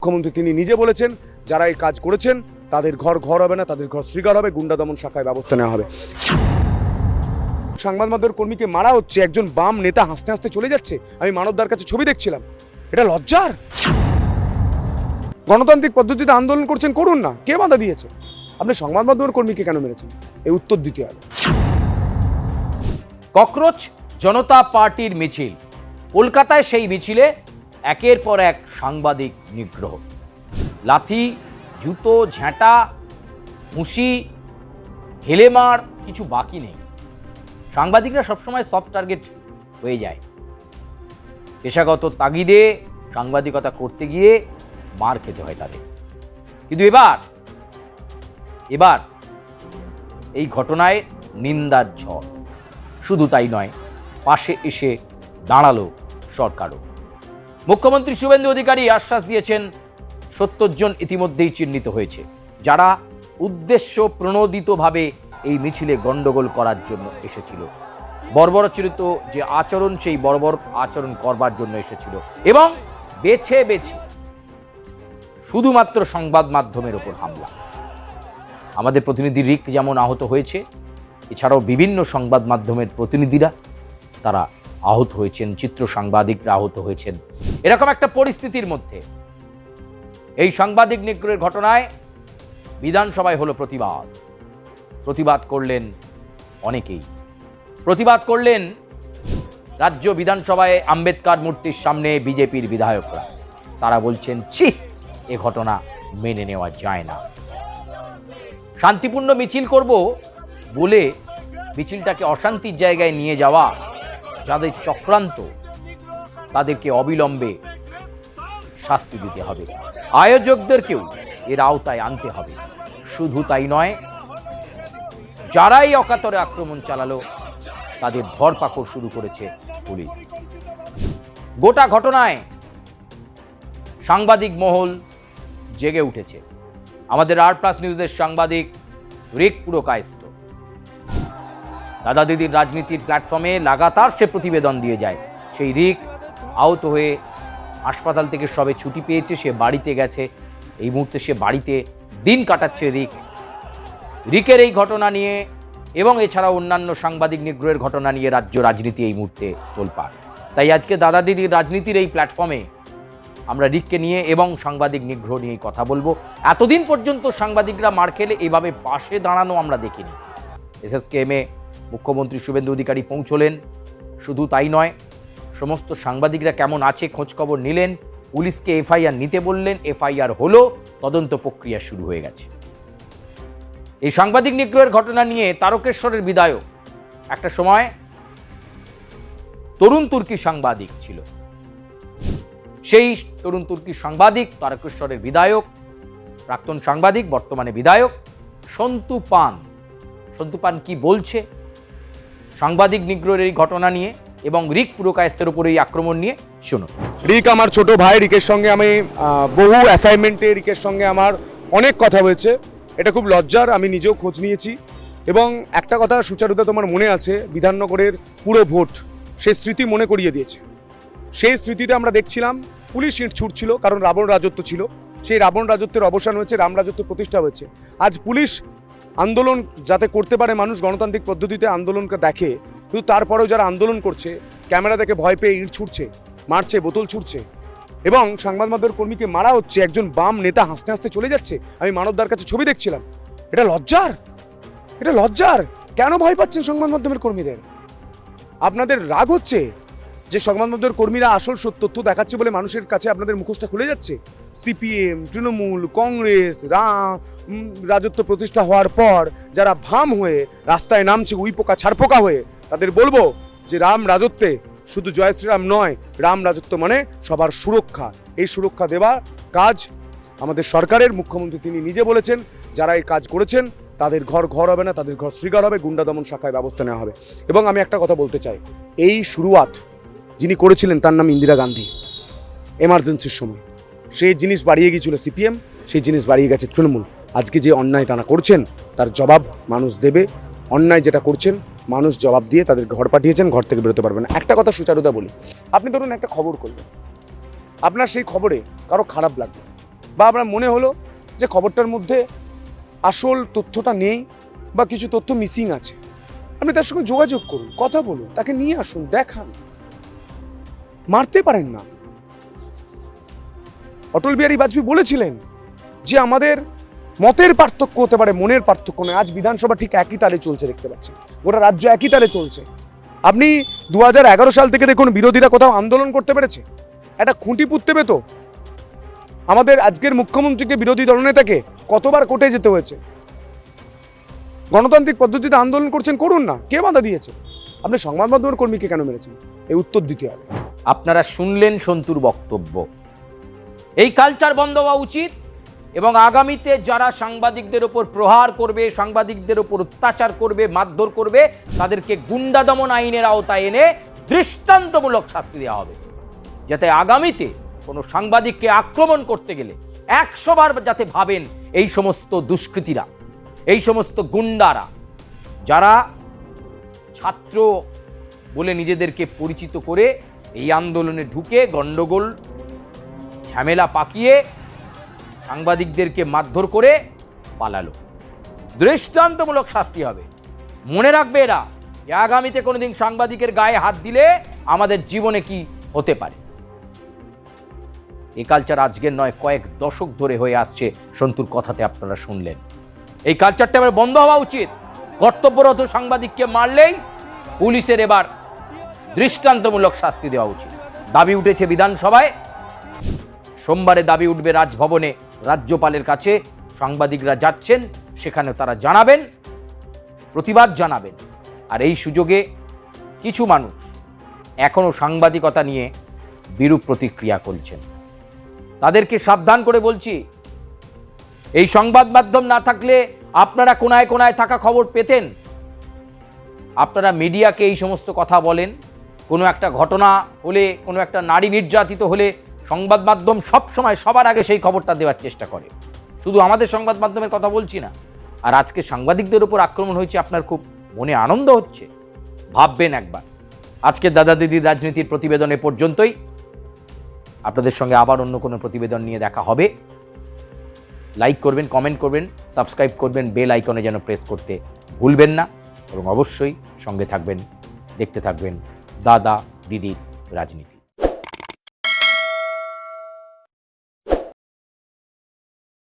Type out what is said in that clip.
মুখ্যমন্ত্রী তিনি নিজে বলেছেন যারা এই কাজ করেছেন তাদের ঘর হবে না, তাদের ঘর শ্রীকার হবে, গুন্ডা দমন শাখায় ব্যবস্থা নেওয়া হবে। সংবাদ মাধ্যমের কর্মীকে মারা হচ্ছে, একজন বাম নেতা হাসতে হাসতে চলে যাচ্ছে। আমি মানবদার কাছে ছবি দেখছিলাম, এটা লজ্জার। গণতান্ত্রিক পদ্ধতিতে আন্দোলন করছেন, করুন না, কে বাধা দিয়েছে? আপনি সংবাদ মাধ্যমের কর্মীকে কেন মেরেছেন? এই উত্তর দিতে হবে। ককরোচ জনতা পার্টির মিছিল, কলকাতায় সেই মিছিলে একের পর এক সাংবাদিক নিগ্রহ। লাথি, জুতো, ঝ্যাঁটা, মুশি, হেলেমার কিছু বাকি নেই। সাংবাদিকরা সবসময় সফট টার্গেট হয়ে যায়। পেশাগত তাগিদে সাংবাদিকতা করতে গিয়ে মার খেতে হয় তাদের। কিন্তু এবার এই ঘটনায় নিন্দার ঝড়। শুধু তাই নয়, পাশে এসে দাঁড়ালো সরকারও। মুখ্যমন্ত্রী শুভেন্দু অধিকারী আশ্বাস দিয়েছেন ৭০ জন ইতিমধ্যেই চিহ্নিত হয়েছে, যারা উদ্দেশ্য প্রণোদিতভাবে এই মিছিলে গণ্ডগোল করার জন্য এসেছিল। বর্বরচরিত যে আচরণ, সেই বর্বর আচরণ করবার জন্য এসেছিল এবং বেছে বেছে শুধুমাত্র সংবাদ মাধ্যমের ওপর হামলা। আমাদের প্রতিনিধি রিক যেমন আহত হয়েছে, এছাড়াও বিভিন্ন সংবাদ মাধ্যমের প্রতিনিধিরা তারা আহত হয়েছেন, চিত্র সাংবাদিকরা আহত হয়েছেন। এরকম একটা পরিস্থিতির মধ্যে এই সাংবাদিক নিগ্রহের ঘটনায় বিধানসভায় হলো প্রতিবাদ করলেন অনেকেই। প্রতিবাদ করলেন রাজ্য বিধানসভায় আম্বেদকর মূর্তির সামনে বিজেপির বিধায়করা। তারা বলছেন, ছি, এ ঘটনা মেনে নেওয়া যায় না। শান্তিপূর্ণ মিছিল করব বলে মিছিলটাকে অশান্তির জায়গায় নিয়ে যাওয়া যাদের চক্রান্ত, তাদেরকে অবিলম্বে শাস্তি দিতে হবে। আয়োজকদেরকেও এর আওতায় আনতে হবে। শুধু তাই নয়, যারাই অকাতরে আক্রমণ চালালো তাদের ধরপাকড় শুরু করেছে পুলিশ। গোটা ঘটনায় সাংবাদিক মহল জেগে উঠেছে। আমাদের আর+ নিউজের সাংবাদিক রিক পুরো কায়স্থ। দাদা দিদির রাজনীতির প্ল্যাটফর্মে লাগাতার সে প্রতিবেদন দিয়ে যায়। সেই রিক আহত হয়ে হাসপাতাল থেকে সবে ছুটি পেয়েছে, সে বাড়িতে গেছে। এই মুহূর্তে সে বাড়িতে দিন কাটাচ্ছে রিকের এই ঘটনা নিয়ে এবং এছাড়াও অন্যান্য সাংবাদিক নিগ্রহের ঘটনা নিয়ে রাজ্য রাজনীতি এই মুহূর্তে তোলপাড়। তাই আজকে দাদা দিদির রাজনীতির এই প্ল্যাটফর্মে আমরা রিককে নিয়ে এবং সাংবাদিক নিগ্রহ নিয়ে কথা বলবো। এতদিন পর্যন্ত সাংবাদিকরা মার খেলে এভাবে পাশে দাঁড়ানো আমরা দেখিনি। SSKM-এ মুখ্যমন্ত্রী শুভেন্দু অধিকারী পৌঁছলেন। শুধু তাই নয়, সমস্ত সাংবাদিকরা কেমন আছে খোঁজখবর নিলেন, পুলিশকে FIR নিতে বললেন, FIR হলো, তদন্ত প্রক্রিয়া শুরু হয়ে গেছে। এই সাংবাদিক নিগ্রহের ঘটনা নিয়ে তারকেশ্বরের বিধায়ক একটা সময় তরুণ তুর্কি সাংবাদিক ছিল। সেই তরুণ তুর্কি সাংবাদিক, তারকেশ্বরের বিধায়ক, প্রাক্তন সাংবাদিক, বর্তমানে বিধায়ক সন্তু পান কি বলছে সাংবাদিক নিগ্রহের এই ঘটনা নিয়ে এবং রিক পুরকায়েস্তের উপর এই আক্রমণ নিয়ে শুনুন। রিক আমার ছোট ভাই। রিকের সঙ্গে আমি বহু অ্যাসাইনমেন্টে রিকের সঙ্গে আমার অনেক কথা হয়েছে। এটা খুব লজ্জার, আমি নিজেও খোঁজ নিয়েছি। এবং একটা কথা সুচারুদা তোমার মনে আছে, বিধাননগরের পুরো ভোট সেই স্মৃতি মনে করিয়ে দিয়েছে। সেই স্মৃতিতে আমরা দেখছিলাম পুলিশ ইট ছুটছিল, কারণ রাবণ রাজত্ব ছিল। সেই রাবণ রাজত্বের অবসান হয়েছে, রাম রাজত্ব প্রতিষ্ঠা হয়েছে। আজ পুলিশ আন্দোলন যাতে করতে পারে, মানুষ গণতান্ত্রিক পদ্ধতিতে আন্দোলনকে দেখে, কিন্তু তারপরেও যারা আন্দোলন করছে ক্যামেরা দেখে ভয় পেয়ে ইট ছুটছে, মারছে, বোতল ছুটছে এবং সংবাদ মাধ্যমের কর্মীকে মারা হচ্ছে। একজন বাম নেতা হাসতে হাসতে চলে যাচ্ছে। আমি মানবদার কাছে ছবি দেখছিলাম, এটা লজ্জার। কেন ভয় পাচ্ছেন সংবাদ মাধ্যমের কর্মীদের? আপনাদের রাগ হচ্ছে যে সংবাদ মাধ্যমের কর্মীরা আসল তথ্য দেখাচ্ছে বলে মানুষের কাছে আপনাদের মুখোশটা খুলে যাচ্ছে। CPM, তৃণমূল, কংগ্রেস, রাজত্ব প্রতিষ্ঠা হওয়ার পর যারা ভাম হয়ে রাস্তায় নামছে, উইপোকা ছাড়পোকা হয়ে, তাদের বলবো যে রাম রাজত্বে শুধু জয় শ্রীরাম নয়, রাম রাজত্ব মানে সবার সুরক্ষা। এই সুরক্ষা দেওয়া কাজ আমাদের সরকারের। মুখ্যমন্ত্রী তিনি নিজে বলেছেন যারা এই কাজ করেছেন তাদের ঘর হবে না, তাদের ঘর শ্রীকার হবে, গুন্ডা দমন শাখায় ব্যবস্থা নেওয়া হবে। এবং আমি একটা কথা বলতে চাই, এই শুরুয়াত যিনি করেছিলেন তার নাম ইন্দিরা গান্ধী। এমার্জেন্সির সময় সেই জিনিস বাড়িয়ে গিয়েছিল CPM, সেই জিনিস বাড়িয়ে গেছে তৃণমূল। আজকে যে অন্যায় তারা করছেন তার জবাব মানুষ দেবে। অন্যায় যেটা করছেন মানুষ জবাব দিয়ে তাদের ঘর পাঠিয়েছেন, ঘর থেকে বেরোতে পারবে না। একটা কথা সুচারুদা বলি, আপনি ধরুন একটা খবর করলেন, আপনার সেই খবরে কারো খারাপ লাগবে, বা আপনার মনে হলো যে খবরটার মধ্যে আসল তথ্যটা নেই বা কিছু তথ্য মিসিং আছে, আপনি তার সঙ্গে যোগাযোগ করুন, কথা বলুন, তাকে নিয়ে আসুন, দেখান। মারতে পারেন না। অটল বিহারী বাজপেয়ী বলেছিলেন যে আমাদের মতের পার্থক্য হতে পারে, মনের পার্থক্য নয়। আজ বিধানসভা ঠিক একই তালে চলছে, দেখতে পাচ্ছি গোটা রাজ্য একই তালে চলছে। আপনি 2011 সাল থেকে দেখুন বিরোধীরা কোথাও আন্দোলন করতে পেরেছে? একটা খুঁটি পুঁততে পেতো? আমাদের আজকের মুখ্যমন্ত্রীকে, বিরোধী দলনেতাকে কতবার কোর্টে যেতে হয়েছে? গণতান্ত্রিক পদ্ধতিতে আন্দোলন করছেন, করুন না, কে বাধা দিয়েছে? আপনি সংবাদ মাধ্যমের কর্মীকে কেন মেরেছেন? এই উত্তর দিতে হবে। আপনারা শুনলেন সন্তুর বক্তব্য। এই কালচার বন্ধ হওয়া উচিত এবং আগামীতে যারা সাংবাদিকদের ওপর প্রহার করবে, সাংবাদিকদের ওপর অত্যাচার করবে, মারধর করবে, তাদেরকে গুন্ডা দমন আইনের আওতায় এনে দৃষ্টান্তমূলক শাস্তি দেওয়া হবে, যাতে আগামীতে কোনো সাংবাদিককে আক্রমণ করতে গেলে 100 বার যাতে ভাবেন এই সমস্ত দুষ্কৃতীরা, এই সমস্ত গুন্ডারা, যারা ছাত্র বলে নিজেদেরকে পরিচিত করে এই আন্দোলনে ঢুকে গণ্ডগোল ঝামেলা পাকিয়ে সাংবাদিকদেরকে মারধর করে পালালো। দৃষ্টান্তমূলক শাস্তি হবে। মনে রাখবে এরা যে আগামীতে কোনোদিন সাংবাদিকের গায়ে হাত দিলে আমাদের জীবনে কি হতে পারে। এই কালচার আজকের নয়, কয়েক দশক ধরে হয়ে আসছে। সন্তুর কথাতে আপনারা শুনলেন। এই কালচারটা এবার বন্ধ হওয়া উচিত। কর্তব্যরত সাংবাদিককে মারলেই পুলিশের এবার দৃষ্টান্তমূলক শাস্তি দেওয়া উচিত। দাবি উঠেছে বিধানসভায়, সোমবারে দাবি উঠবে রাজভবনে, রাজ্যপালের কাছে সাংবাদিকরা যাচ্ছেন, সেখানে তারা জানাবেন, প্রতিবাদ জানাবেন। আর এই সুযোগে কিছু মানুষ এখনও সাংবাদিকতা নিয়ে বিরূপ প্রতিক্রিয়া করছেন। তাদেরকে সাবধান করে বলছি, এই সংবাদ মাধ্যম না থাকলে আপনারা কোনায় কোনায় থাকা খবর পেতেন। আপনারা মিডিয়াকে এই সমস্ত কথা বলেন, কোনো একটা ঘটনা হলে, কোনো একটা নারী নির্যাতিত হলে সংবাদ মাধ্যম সবসময় সবার আগে সেই খবরটা দেওয়ার চেষ্টা করে। শুধু আমাদের সংবাদ মাধ্যমের কথা বলছি না। আর আজকে সাংবাদিকদের উপর আক্রমণ হয়েছে, আপনার খুব মনে আনন্দ হচ্ছে? ভাববেন একবার। আজকে দাদা দিদির রাজনীতির প্রতিবেদন এ পর্যন্তই। আপনাদের সঙ্গে আবার অন্য কোনো প্রতিবেদন নিয়ে দেখা হবে। লাইক করবেন, কমেন্ট করবেন, সাবস্ক্রাইব করবেন, বেল আইকনে যেন প্রেস করতে ভুলবেন না, এবং অবশ্যই সঙ্গে থাকবেন, দেখতে থাকবেন দাদা দিদির রাজনীতি।